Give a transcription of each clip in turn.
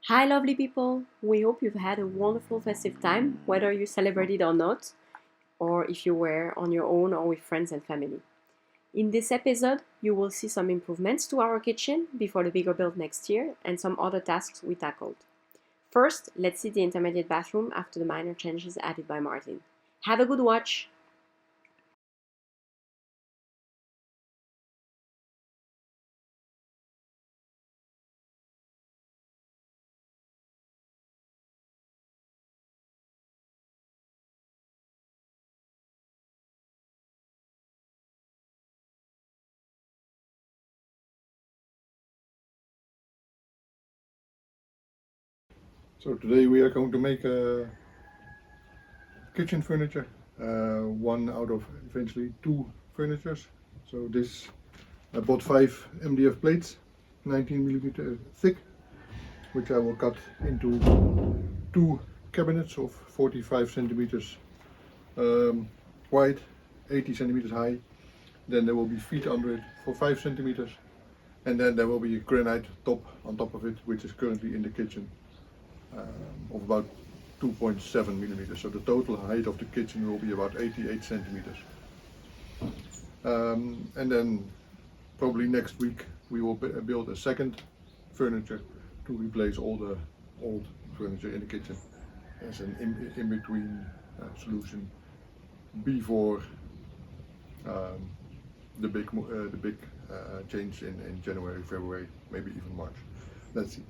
Hi, lovely people! We hope you've had a wonderful festive time, whether you celebrated or not, or if you were on your own or with friends and family. In this episode, you will see some improvements to our kitchen before the bigger build next year and some other tasks we tackled. First, let's see the intermediate bathroom after the minor changes added by Martin. Have a good watch! So today we are going to make a kitchen furniture, one out of eventually two furnitures. So this, I bought 5 MDF plates, 19 mm thick, which I will cut into two cabinets of 45 centimeters wide, 80 centimeters high. Then there will be feet under it for 5 centimeters, and then there will be a granite top on top of it, which is currently in the kitchen, of about 2.7 millimeters. So the total height of the kitchen will be about 88 centimeters. And then probably next week we will build a second furniture to replace all the old furniture in the kitchen as an in-between solution before um, the big change in January, February, maybe even March. Let's see.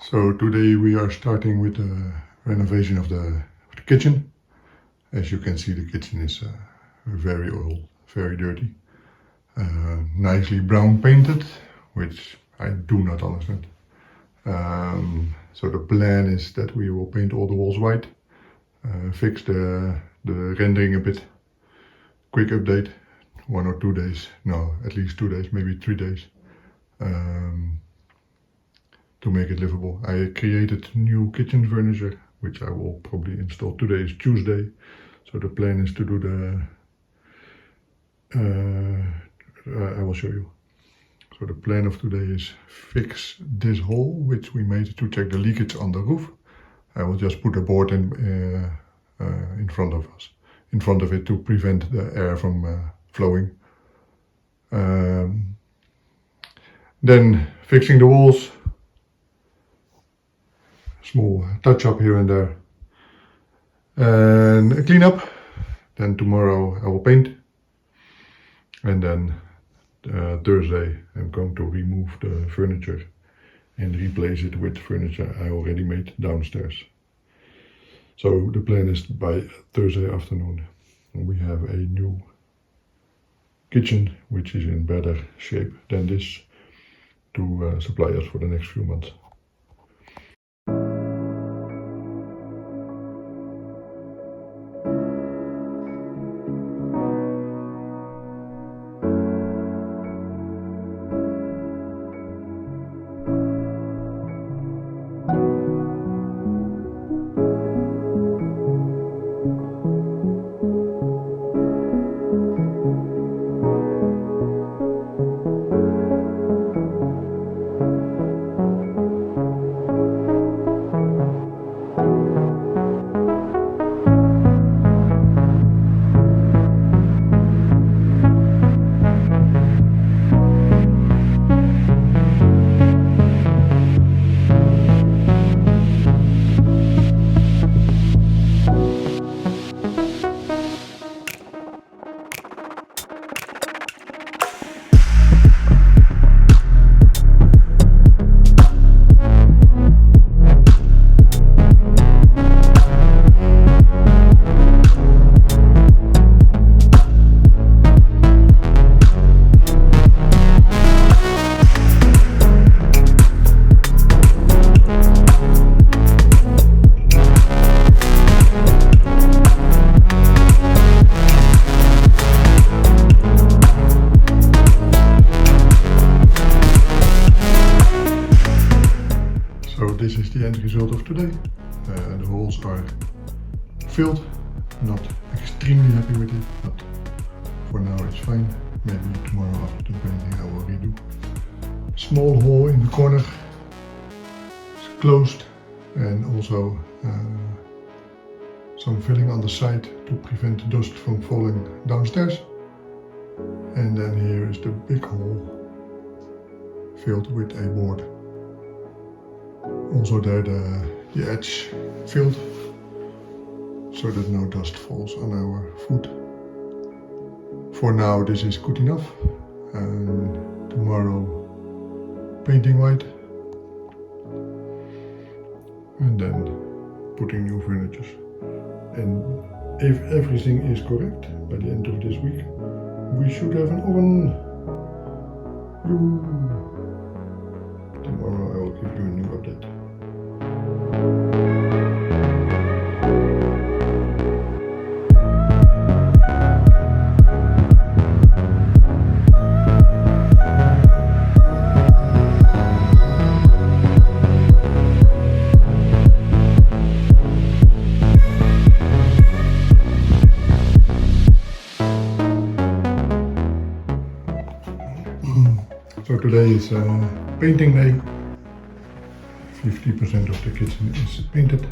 So today we are starting with the renovation of the kitchen. As you can see, the kitchen is very old, very dirty. Nicely brown painted, which I do not understand. So the plan is that we will paint all the walls white, fix the rendering a bit. Quick update, 1 or 2 days, no, at least 2 days, maybe 3 days. To make it livable. I created new kitchen furniture, which I will probably install. Today is Tuesday, so the plan is to do I will show you. So the plan of today is fix this hole, which we made to check the leakage on the roof. I will just put a board in front of us, in front of it, to prevent the air from flowing. Then fixing the walls. Small touch up here and there, and a clean up. Then tomorrow I will paint, and then Thursday I'm going to remove the furniture and replace it with furniture I already made downstairs. So the plan is by Thursday afternoon we have a new kitchen which is in better shape than this to supply us for the next few months. This is the end result of today. The holes are filled. Not extremely happy with it, but for now it's fine. Maybe tomorrow after the painting I will redo. Small hole in the corner is closed, and also some filling on the side to prevent dust from falling downstairs. And then here is the big hole filled with a board. Also there the edge filled, so that no dust falls on our food. For now this is good enough, and tomorrow painting white, and then putting new furniture. And if everything is correct, by the end of this week we should have an oven. Tomorrow I will give you a new update. So today is painting day. 50% of the kitchen is painted.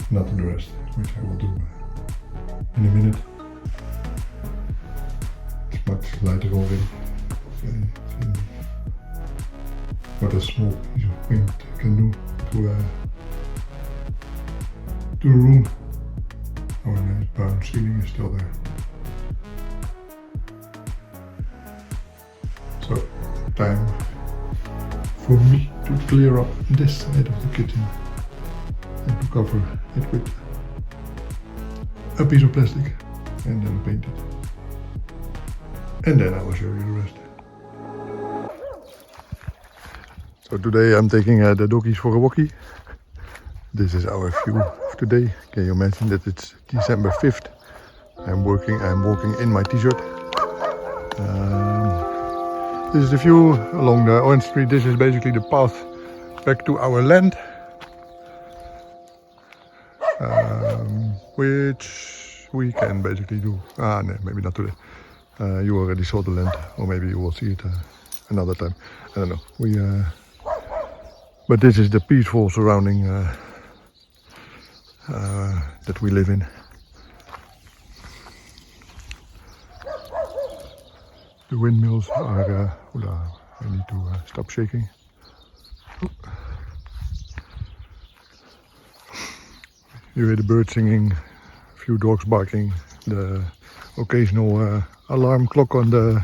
Not the rest, which I will do in a minute. It's much lighter already. What a small piece of paint can do to a room. Our nice brown ceiling is still there. So, time for me to clear up this side of the kitchen and to cover it with a piece of plastic and then paint it. And then I will show you the rest. So today I'm taking the doggies for a walkie. This is our view of today. Can you imagine that it's December 5th? I'm walking in my t-shirt. This is the view along the Orange Street. This is basically the path back to our land, which we can basically do. No, maybe not today. You already saw the land, or maybe you will see it another time. I don't know. But this is the peaceful surrounding that we live in. The windmills are. I need to stop shaking. You hear the birds singing, a few dogs barking, the occasional alarm clock on the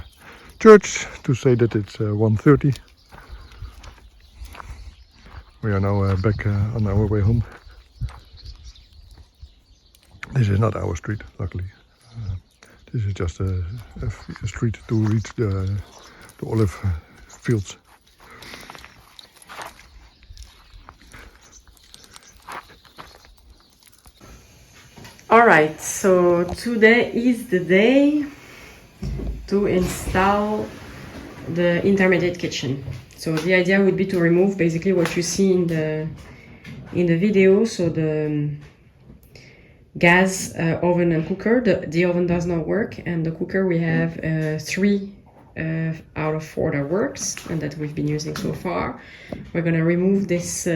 church to say that it's 1:30. We are now back on our way home. This is not our street, luckily. This is just a street to reach the olive fields. Alright, so today is the day to install the intermediate kitchen. So the idea would be to remove basically what you see in the video. So the gas oven and cooker. The oven does not work, and the cooker we have 3 out of 4 that works and that we've been using so far. We're gonna remove this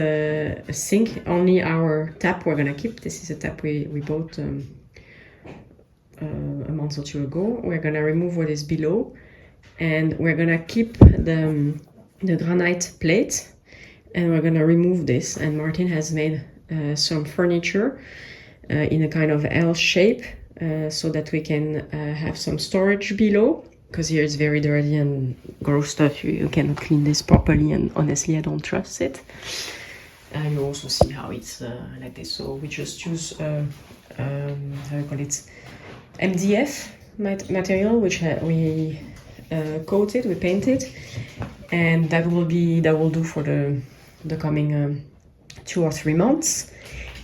sink. Only our tap we're gonna keep. This is a tap we bought a month or 2 ago. We're gonna remove what is below, and we're gonna keep the granite plate, and we're gonna remove this. And Martin has made some furniture in a kind of L shape so that we can have some storage below, because here it's very dirty and gross stuff. You cannot clean this properly, and honestly I don't trust it. You also see how it's like this. So we just use how you call it, MDF material, which we coated, we painted, and that will do for the coming 2 or 3 months.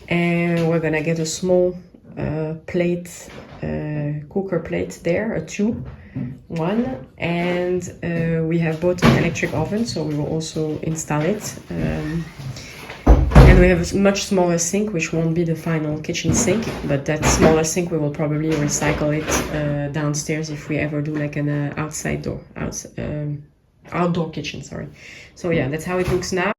And we're gonna get a small plate, cooker plate there, a 2-1, and we have bought an electric oven, so we will also install it. And we have a much smaller sink, which won't be the final kitchen sink, but that smaller sink we will probably recycle it downstairs if we ever do like an outdoor kitchen. Sorry. So yeah, that's how it looks now.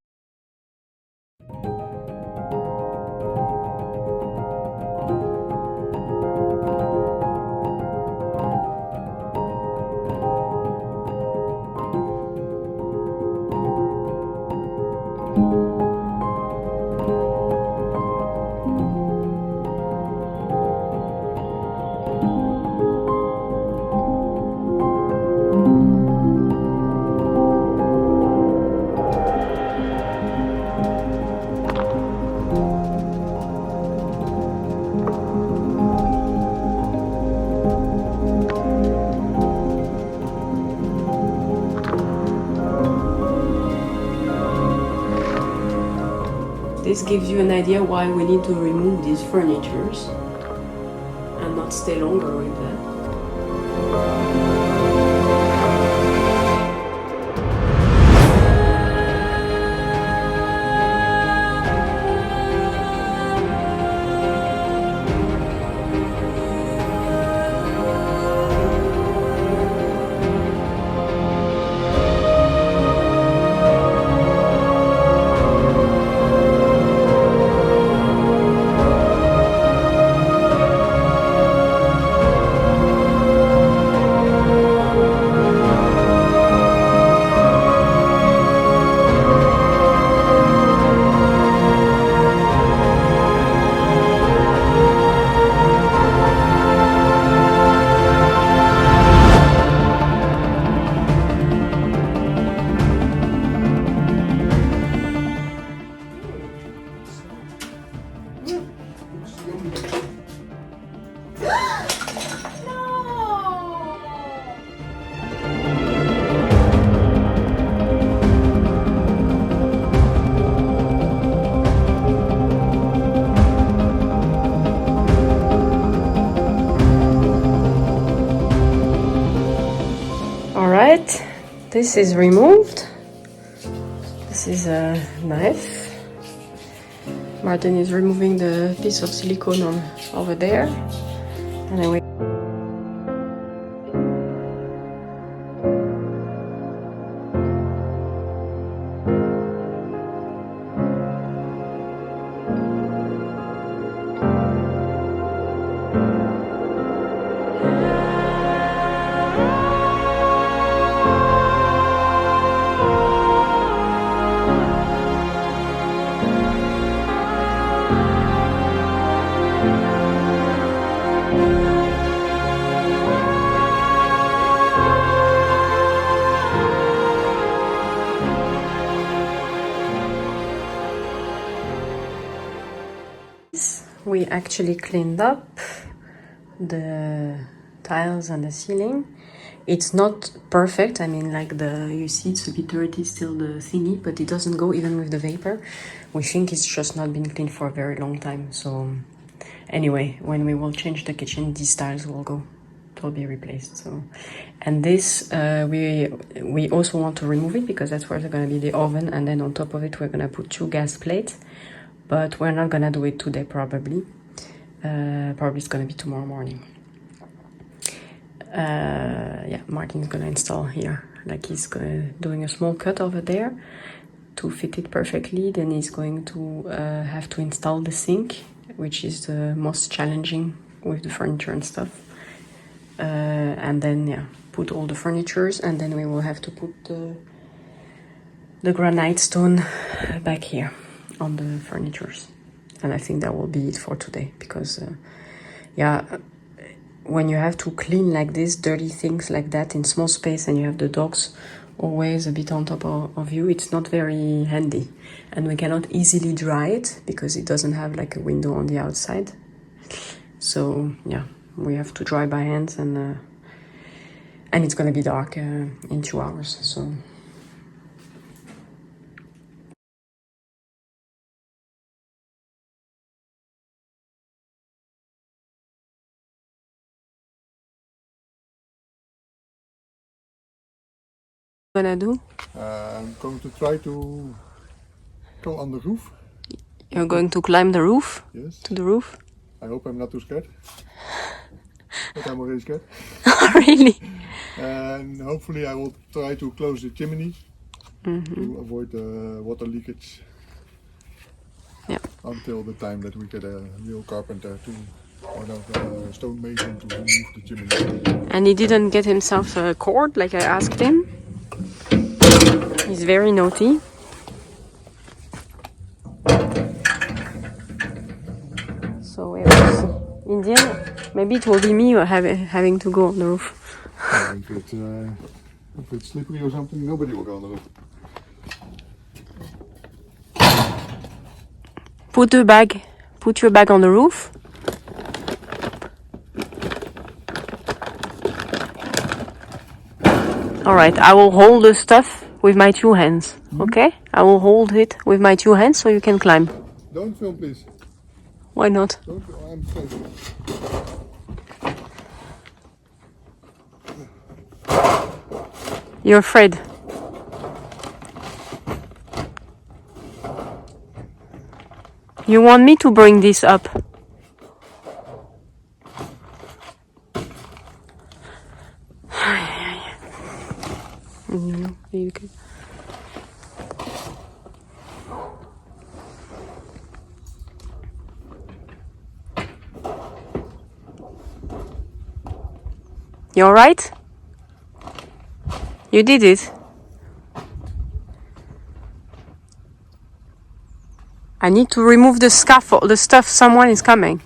This gives you an idea why we need to remove these furnitures and not stay longer with that. This is removed. This is a knife. Martin is removing the piece of silicone over there. Anyway. We actually cleaned up the tiles and the ceiling. It's not perfect. I mean, like you see it's a bit dirty still, the thingy, but it doesn't go even with the vapor. We think it's just not been cleaned for a very long time. So anyway, when we will change the kitchen, these tiles will go. It will be replaced. So, and this we also want to remove it because that's where there's gonna be the oven, and then on top of it we're gonna put 2 gas plates. But we're not gonna do it today, probably. Probably it's gonna be tomorrow morning. Yeah, Martin's gonna install here. Like he's doing a small cut over there to fit it perfectly. Then he's going to have to install the sink, which is the most challenging with the furniture and stuff. And then yeah, put all the furnitures, and then we will have to put the granite stone back here on the furnitures. And I think that will be it for today, because yeah, when you have to clean like this, dirty things like that in small space, and you have the dogs always a bit on top of you, it's not very handy. And we cannot easily dry it because it doesn't have like a window on the outside. So yeah, we have to dry by hands, and it's gonna be dark in 2 hours, so. Gonna do? I'm going to try to go on the roof. You're going to climb the roof? Yes. To the roof? I hope I'm not too scared. But I'm already scared. Really? And hopefully I will try to close the chimney to avoid the water leakage. Yeah. Until the time that we get a real carpenter or a stone mason to remove the chimney. And he didn't get himself a cord like I asked him. He's very naughty. So it was in the end, maybe it will be me having to go on the roof. If it's slippery or something, nobody will go on the roof. Put your bag on the roof. Alright, I will hold the stuff with my 2 hands, okay? I will hold it with my 2 hands so you can climb. Don't film, please. Why not? Don't, I'm afraid. You're afraid? You want me to bring this up? You can. You alright? You did it. I need to remove the scaffold, the stuff. Someone is coming.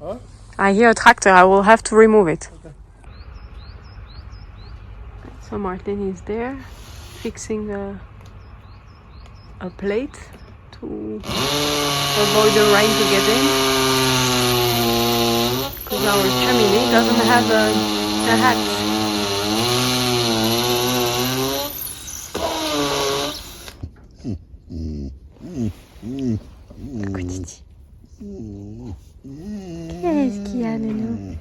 Huh? I hear a tractor. I will have to remove it. Okay. So Martin is there, fixing a plate to avoid the rain to get in. Because our chimney doesn't have a hat. Écoute. Qu'est-ce qu'il y a, Nounou?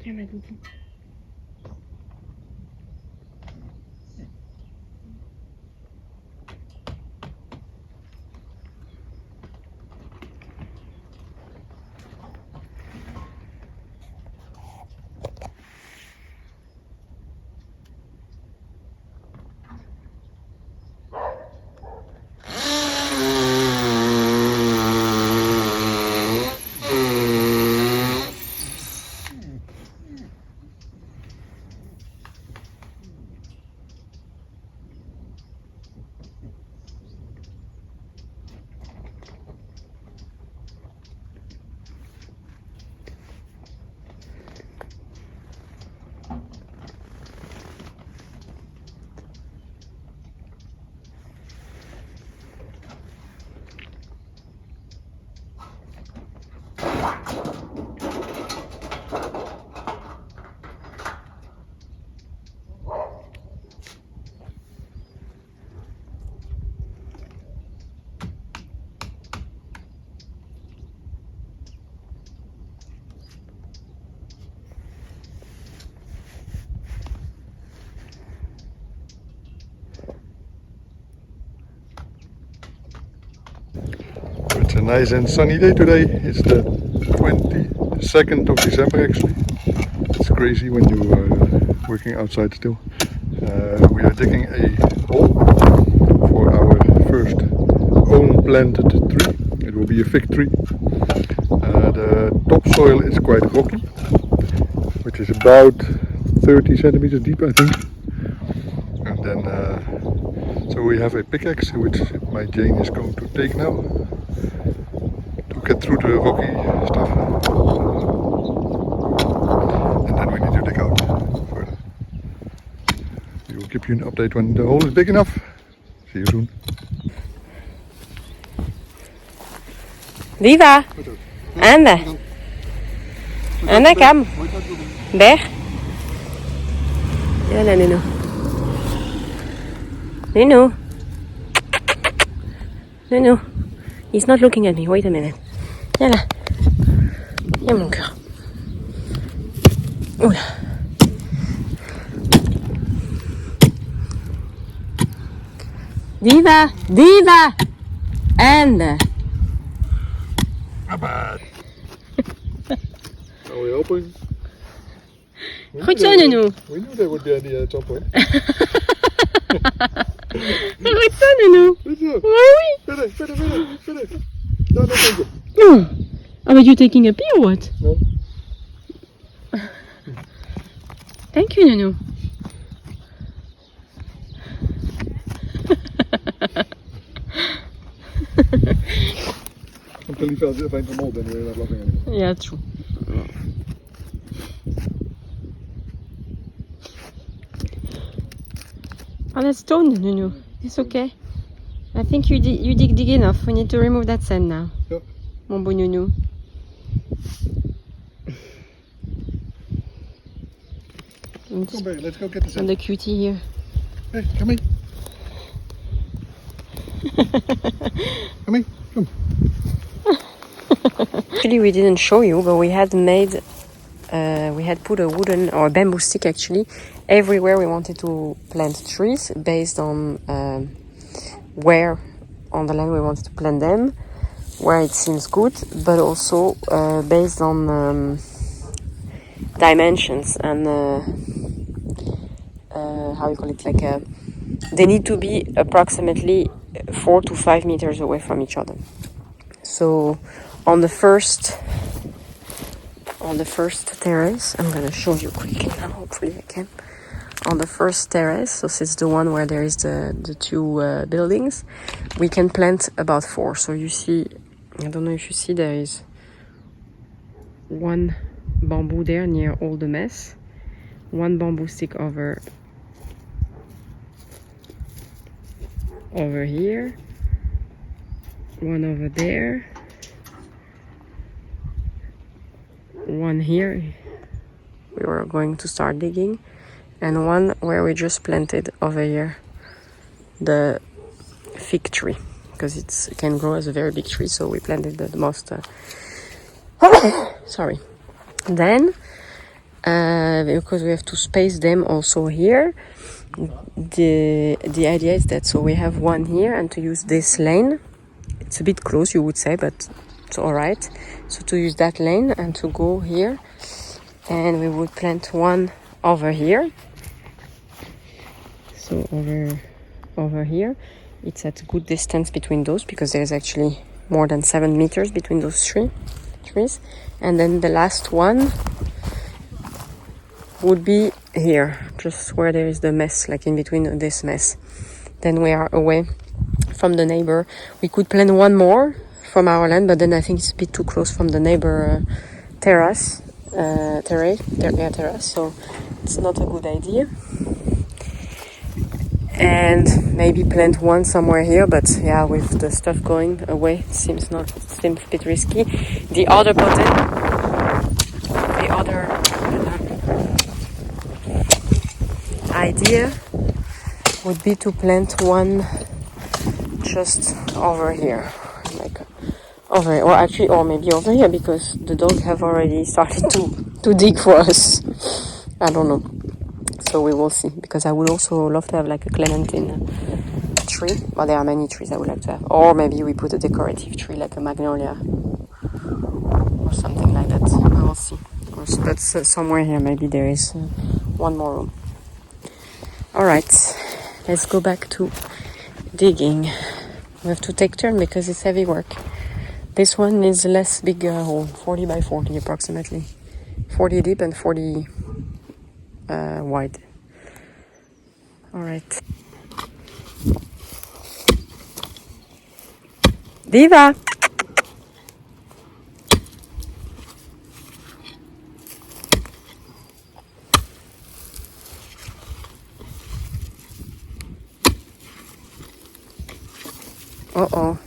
Viens, ma doudou. It's a nice and sunny day today. It's the 22nd of December actually. It's crazy when you are working outside still. We are digging a hole for our first own planted tree. It will be a fig tree. The topsoil is quite rocky, which is about 30 centimeters deep I think. And then so we have a pickaxe which my Jane is going to take now to get through the rocky stuff. And then we need to dig out further. We will give you an update when the hole is big enough. See you soon. Viva! Anda! Anda, come! There! Yalla, Nunu. Nunu! Nunu! He's not looking at me. Wait a minute. Yalla! Viens, mon cœur. Oula! Viva! Viva! Anda! Are we hoping? Goed zo, Nunu. We knew they would be at some point. Goed zo, Nunu. Goed zo. Oui. Verder. Daar nog eentje. Oh, but you taking a pee or what? No. Thank you, Nunu. Until you find some more, then we're not laughing anymore. Yeah, true. Oh, that's stone, Nunu. It's okay. I think you dig enough. We need to remove that sand now. Yep. Mon beau Nunu. Come back, let's go get the And sand. the cutie here. Hey, come here. Come. Actually, we didn't show you, but we had put a wooden or a bamboo stick actually everywhere we wanted to plant trees based on where on the land we wanted to plant them, where it seems good, but also based on dimensions and how you call it, like they need to be approximately 4 to 5 meters away from each other. So on the first terrace, I'm gonna show you quickly now, hopefully I can. On the first terrace, so this is the one where there is the two buildings, we can plant about 4. So you see, I don't know if you see, there is one bamboo there near all the mess, one bamboo stick over here, one over there, one here we were going to start digging, and one where we just planted over here the fig tree, because it can grow as a very big tree, so we planted the most sorry. Then because we have to space them also here. The idea is that so we have one here and to use this lane. It's a bit close, you would say, but it's all right. So to use that lane and to go here, and we would plant one over here. So over here, it's at a good distance between those because there's actually more than 7 meters between those trees. And then the last one would be here, just where there is the mess, like in between this mess. Then we are away from the neighbor. We could plant one more from our land, but then I think it's a bit too close from the neighbor terrace, so it's not a good idea. And maybe plant one somewhere here, but yeah, with the stuff going away, it seems a bit risky. The other idea would be to plant one just over here, like over here, or maybe over here, because the dogs have already started to dig for us. I don't know. So we will see, because I would also love to have like a clementine tree. Well, there are many trees I would like to have. Or maybe we put a decorative tree like a magnolia or something like that. I will see. But somewhere here maybe there is one more room. Alright, let's go back to digging. We have to take turn because it's heavy work. This one is less big hole, 40 by 40 approximately. 40 deep and 40 wide. Alright. Viva! Uh-oh.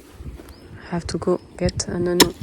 Have to go get a nunu.